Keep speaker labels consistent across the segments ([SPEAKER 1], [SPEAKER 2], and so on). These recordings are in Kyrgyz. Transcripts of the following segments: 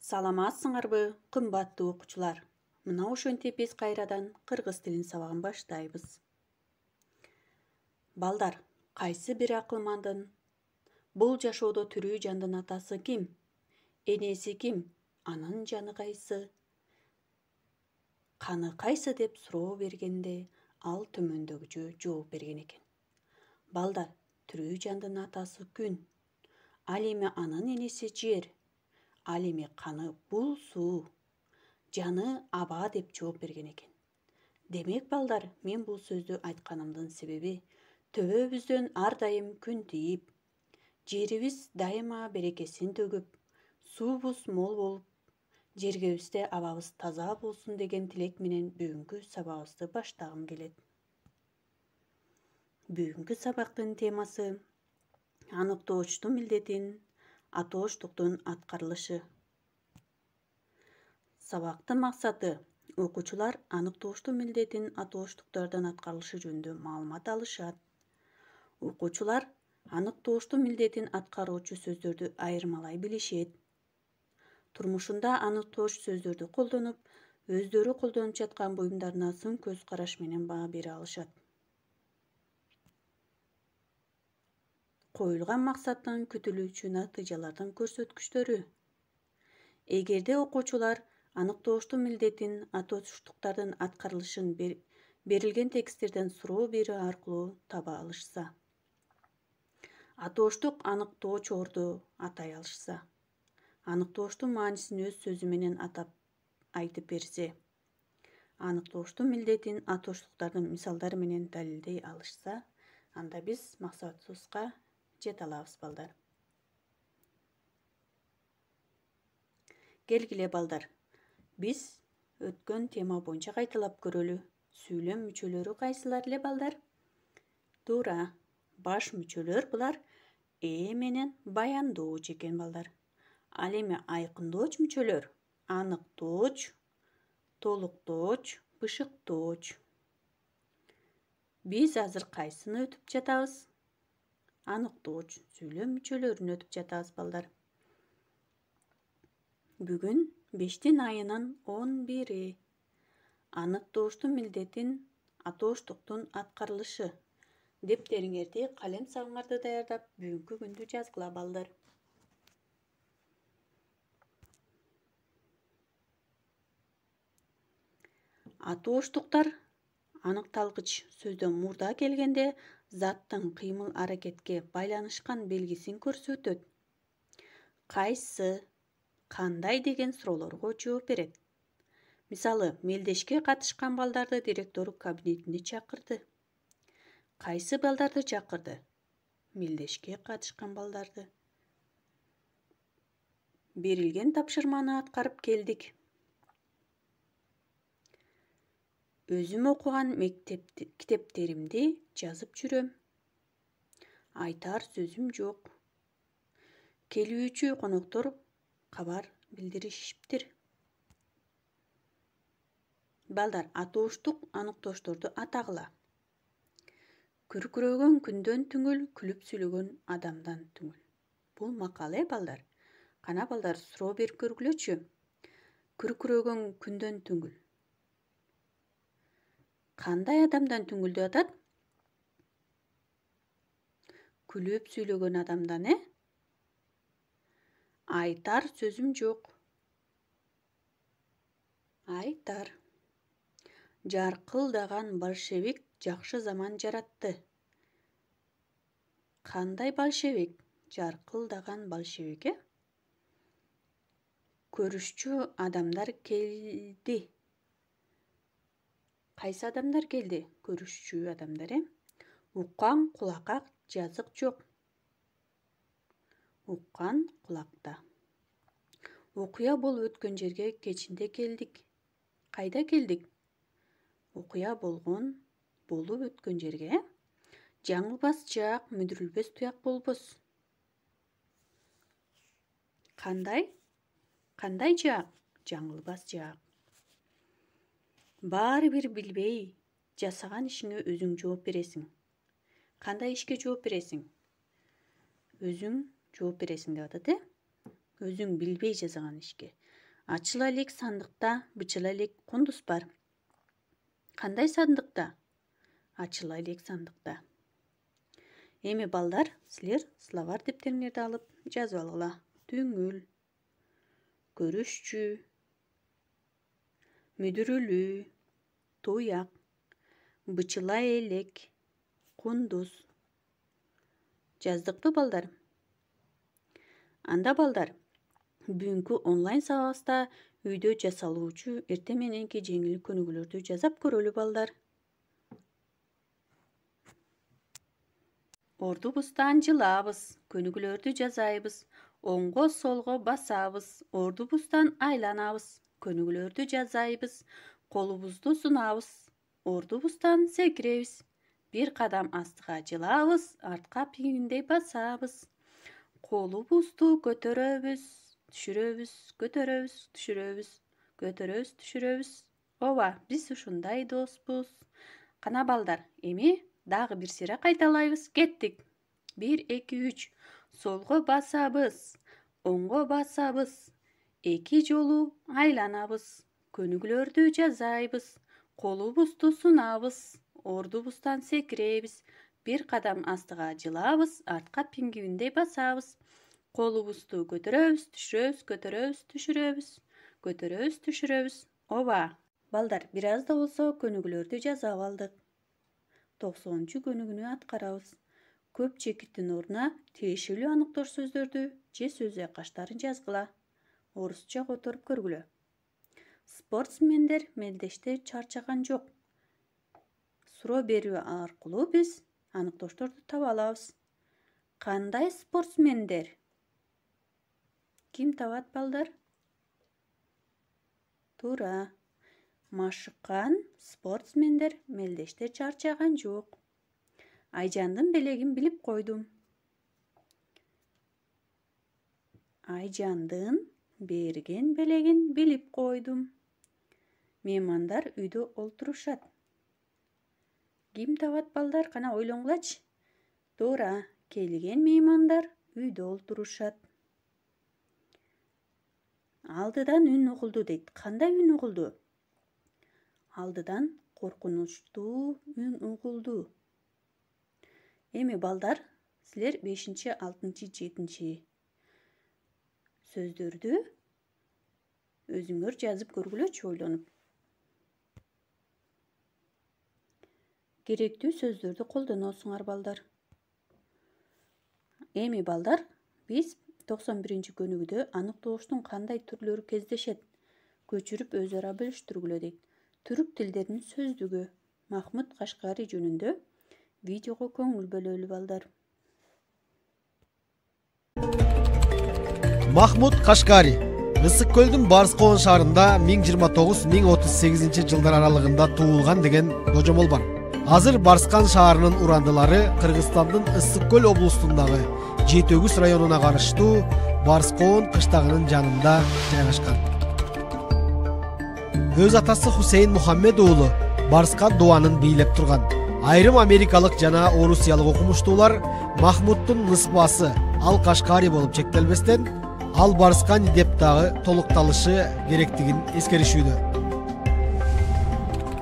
[SPEAKER 1] Саламатсыңарбы, кымбаттуу окуучулар. Мына ошентип биз кайрадан кыргыз тилин сабагын баштайбыз. Балдар, кайсы бир акылмандын бул жашоодо тирүү жандын атасы ким? Энеси ким? Анын жаны кайсы? Каны кайсы деп суроо бергенде, ал төмөндөгүчө жооп берген экен. Балдар, тирүү жандын атасы күн. Ал эми анын энеси жер. Ал эми каны бул суу. Жаны аба деп жооп берген экен. Демек балдар, мен бул сөздү айтканымдын себеби төбөбүздөн ар дайым күн тийип, жерибиз дайыма берекесин төгүп, суубуз мол болуп, жергебизде абабыз таза болсун деген тилек менен бүгүнкү сабагыбызды баштагым келет. Бүгүнкү сабактын темасы аныктоочтун милдетин, атооштуктун аткарылышы. Сабактын максаты окуучулар аныктоочтун милдетин, атооштуктардын аткарылышы жөнүндө маалымат алышат. Окуучулар аныктоочтун милдетин аткаруучу сөздөрдү айырмалай билишет. Турмушунда аныктооч сөздөрдү колдонуп, өздөрү колдонуп жаткан буюмдарына сын көз караш менен баа бере алышат. Коюлган максаттын күтүлүүчү натыйжалардын көрсөткүчтөрү. Эгерде окуучулар аныктоочтун милдетин, атооштуктардын аткарылышын берилген тексттерден суроо берүү аркылуу таба алышса, атооштук аныктооч орду атай алышса, аныктооштун маанисин өз сөзү менен айтып берсе, аныктоочтун милдетин атооштуктардын мисалдары менен далилдей алышса, анда биз максатыбызга жете алабыз балдар. Келгиле балдар, биз өткөн тема боюнча кайталап көрөлү. Сүйлөм мүчөлөрү кайсылар эле балдар? Туура, баш мүчөлөр булар менен баяндооч экен балдар. Ал эми айкындооч мүчөлөр аныктооч, толуктооч, бышыктооч. Биз азыр кайсыны өтүп жатабыз? Аныктооч сүйлөм мүчөлөрүн өтүп жатабыз балдар. Бүгүн 5 айынын 11-и. Аныктооштун милдетин, атооштуктун аткарылышы. Дептериңерди, калем сабыңарды даярдап, бүгүнкү күндү жазгыла балдар. Атооштуктар аныкталгыч сөздөн мурда келгенде заттын кыймыл-аракетке байланышкан белгисин көрсөтөт. Кайсы, кандай деген суроолорго жооп берет. Мисалы, мелдешке катышкан балдарды директору кабинетине чакырды. Кайсы балдарды чакырды? Мелдешке катышкан балдарды. Берилген тапшырманы аткарып келдик. Өзүм окуган китептеримди жазып жүрөм. Айтар сөзүм жок. Келүүчү коноктор кабар билдиришиптир. Балдар, атооштук аныктоочторду атагыла. Күркүрөгөн күндөн түңүл, күлүп сүйлөгөн адамдан түңүл. Бул макал балдар. Кана балдар, суроо берип көргүлөчү. Күркүрөгөн күндөн түңүл. Кандай адамдан түңүлдү атат? Күлүп сүйлөгөн адамдан, Айтар сөзүм жок. Айтар. Жаркылдаган большевик жакшы заман жаратты. Кандай большевик? Жаркылдаган большевик, Көрүшчү адамдар келди. Кайсы адамдар келди? Көрүшчү адамдар, Уккан кулакка жазык жок. Уккан кулакта. Окуя бул өткөн жерге кечинде келдик. Кайда келдик? Окуя болуп өткөн жерге, Жаңылбас жаак, мүдүрүлбөс туяк болбос. Кандай? Кандай жаак? Жаңылбас жаак. Баары бир билбей, жасаган ишиңе өзүң жооп бересиң. Кандай ишке жооп бересиң? Өзүң жооп бересиң деп атат, Өзүң билбей жасаган ишке. Açыла элек сандыкта, бычыла элек кундуз бар. Кандай сандыкта? Açыла элек сандыкта. Эми балдар, силер словарь дептериңерди алып жазып алгыла. Түңүл, көрүшчү, мүдүрүлүү, туяк, бычыла элек, кундуз. Жаздыкпы балдар? Анда балдар, бүгүнкү онлайн сабагыбызда үйдө жасалуучу эртең мененки жеңил көнүгүүлөрдү жасап көрөлү балдар. Ордубуздан жылабыз, көнүгүүлөрдү жасайбыз. Оңго солго басабыз, ордубуздан айланабыз. Көнүгүүлөрдү жасайбыз, колубузду сунабыз. Ордубуздан секиребиз. Бир кадам астыга жылабыз, артка пиңиндей басабыз. Колубузду көтөрөбүз, түшүрөбүз, көтөрөбүз, түшүрөбүз, көтөрөбүз, түшүрөбүз. Ооба, биз ушундай доспуз. Кана балдар, эми дагы бир сыйра кайталайбыз. Кеттик. 1, 2, 3. Солго басабыз, оңго басабыз. 2 жолу айланабыз. Көнүгүүлөрдү жасайбыз. Колубузду сунабыз. Ордубуздан секиребиз. Бир кадам астыга жылабыз, артка пиңгибиндей басабыз. Колубузду көтөрөбүз, түшүрөбүз, көтөрөбүз, түшүрөбүз. Көтөрөбүз, түшүрөбүз. Ооба. Балдар, бир аз да болсо көнүгүүлөрдү жасап алдык. 90-чу көнүгүүнү аткарабыз. Көп чекиттин ордуна тиешелүү аныктош сөздөрдү же сөз айкаштарын жазгыла. Орусча которуп көргүлө. Спортсмендер мелдеште чарчаган жок. Суроо берүү аркылуу биз аныктошторду таба алабыз. Кандай спортсмендер? Ким табат балдар? Туура. Машыккан спортсмендер мелдеште чарчаган жок. Айжандын белегин билип койдум. Айжандын берген белегин билип койдум. Меймандар үйдө олтурушат. Ким табат балдар? Кана ойлоңгулачы. Туура, келген меймандар үйдө олтурушат. Алдыдан үн угулду дейт. Кандай үн угулду? Алдыдан коркунучтуу үн угулду. Эми балдар, силер 5-6, 7 сөздөрдү өзүңөр жазып көргүлөчү ойлонуп. Керектүү сөздөрдү колдоносуңар балдар. Эми балдар, биз 91-ci көнүгүүдө аныктооштун кандай түрлөрү кездешет, көчүрүп өз ара бөлүштүргүлө дейт. Түрк тилдеринин сөздүгү Махмуд Кашкари жөнүндө видеого көңүл бөлөлү балдар.
[SPEAKER 2] Махмуд Кашкари Ысык көлдүн Барскоон шаарында 1029-1038 жылдар аралыгында туулган деген божомол бар. Азыр Барскан шаарынын урандылары Кыргызстандын Ысык көл облустундагы Жетөгүз районуна карыштуу Барскоон кыштагынын жанында жайгашкан. Өз атасы Хусейн Мухаммед уулу Барскан дуанын бийлеп турган. Айрым америкалык жана орусиялык окумуштуулар Махмуддун ныспасы Ал Кашкари болуп чектелбестен, Ал Барскан деп дагы толукталышы керектигин эскеришүүдө.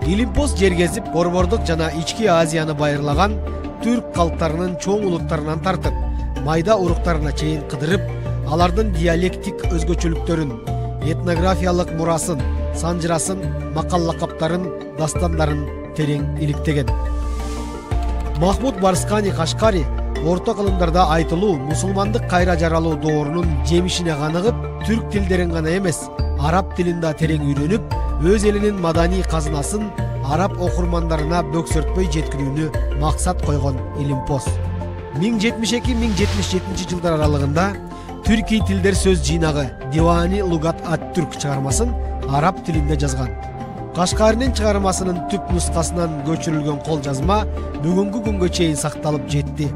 [SPEAKER 2] Илимпоз жер кезип, Борбордук жана Ички Азияны байырлаган түрк калктарынын чоң улуттарынан тартып, майда уруктарына чейин кыдырып, алардын диалектик өзгөчөлүктөрүн, этнографиялык мурасын, санжырасын, макал лакаптарын, дастандарын терең иликтеген. Махмуд Барскани Кашкари орто кылымдарда айтылуу мусулмандык кайра жаралуу доорунун жемишине каныгып, түрк тилдерин гана эмес, араб тилин да терең үйрөнүп, өз элинин маданий казынасын араб окурмандарына бөксөртпөй жеткирүүнү максат койгон Илимпоз. 1072-1077 жылдар аралыгында түркий тилдер сөз жыйнагы Дивани Лугат ат-Түрк чыгармасын араб тилинде жазган. Кашкаринин чыгармасынын түп нускасынан көчүрүлгөн кол жазма бүгүнкү күнгө чейин сакталып жетти.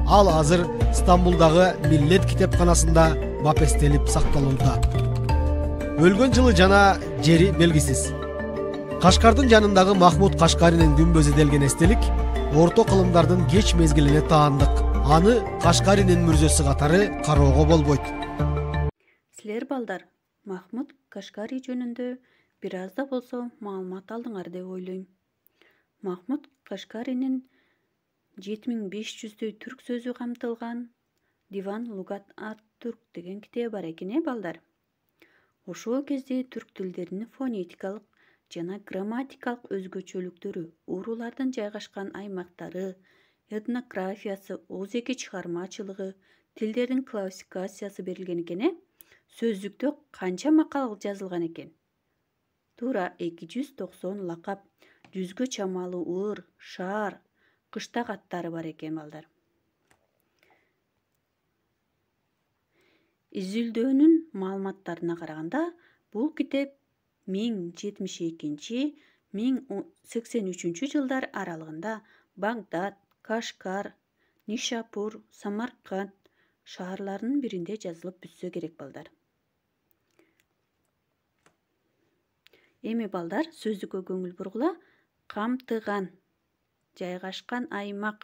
[SPEAKER 2] Ал азыр Стамбулдагы Миллет китепканасында бапестелип сакталууда. Өлгөн жылы жана жери белгисиз. Кашкардын жанындагы Махмуд Кашкаринин күмбөзү делген эстелик орто кылымдардын кеч мезгилине таандык. Аны Кашкаринин мүрзөсү катары кароого болбойт.
[SPEAKER 1] Силер балдар, Махмуд Кашкари жөнүндө бир аз да болсо маалымат алдыңар деп ойлойм. Махмуд Кашкаринин 7500 түрк сөзү камтылган Диван Лугат ат-Турк деген китеби бар экен, балдар. Ошол кезде түрк тилдеринин фонетикалык жана грамматикалык өзгөчөлүктөрү, уруулардын жайгашкан аймактары, этнографиясы, оозеки чыгармачылыгы, тилдердин классификациясы берилген экен. Сөздүктө канча макал жазылган экен? Туура 290 лакап, 100гө чамалуу ыр, шаар, кыштак аттары бар экен, балдар. Изилдөөнүн маалыматтарына караганда, бул китеп 1072-1083 жылдар аралыгында Багдад, Кашкар, Нишапур, Самарканд шаарларынын биринде жазылып бүтсө керек, балдар. Эми балдар, сөздүккө көңүл бургула. Камтыган, жайгашкан аймак,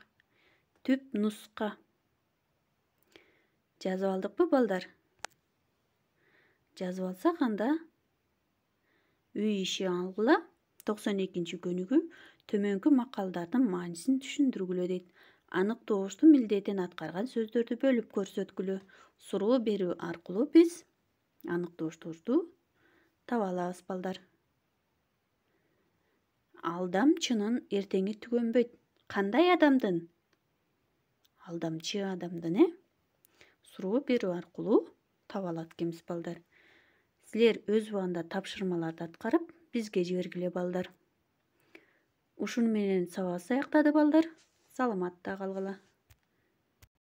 [SPEAKER 1] түп нуска. Жазып алдыкпы, балдар? Жазып алсак анда үй иши алгыла 92-көнүгү төмөнкү макалдардын маанисин түшүндүргүлө дейт. Аныктооштун милдетин аткарган сөздөрдү бөлүп көрсөткүлө. Суроо берүү аркылуу биз аныктоошторду таба алабыз, балдар. Алдамчынын эртеңи түгөнбөйт. Кандай адамдын? Алдамчы адамдын, суроо берүү аркылуу таба алат экенбиз, балдар. Силер өз убагында тапшырмаларды аткарып, бизге жибергиле, балдар. Ушуну менен сабагыбыз аяктады, балдар. Саламатта калгыла.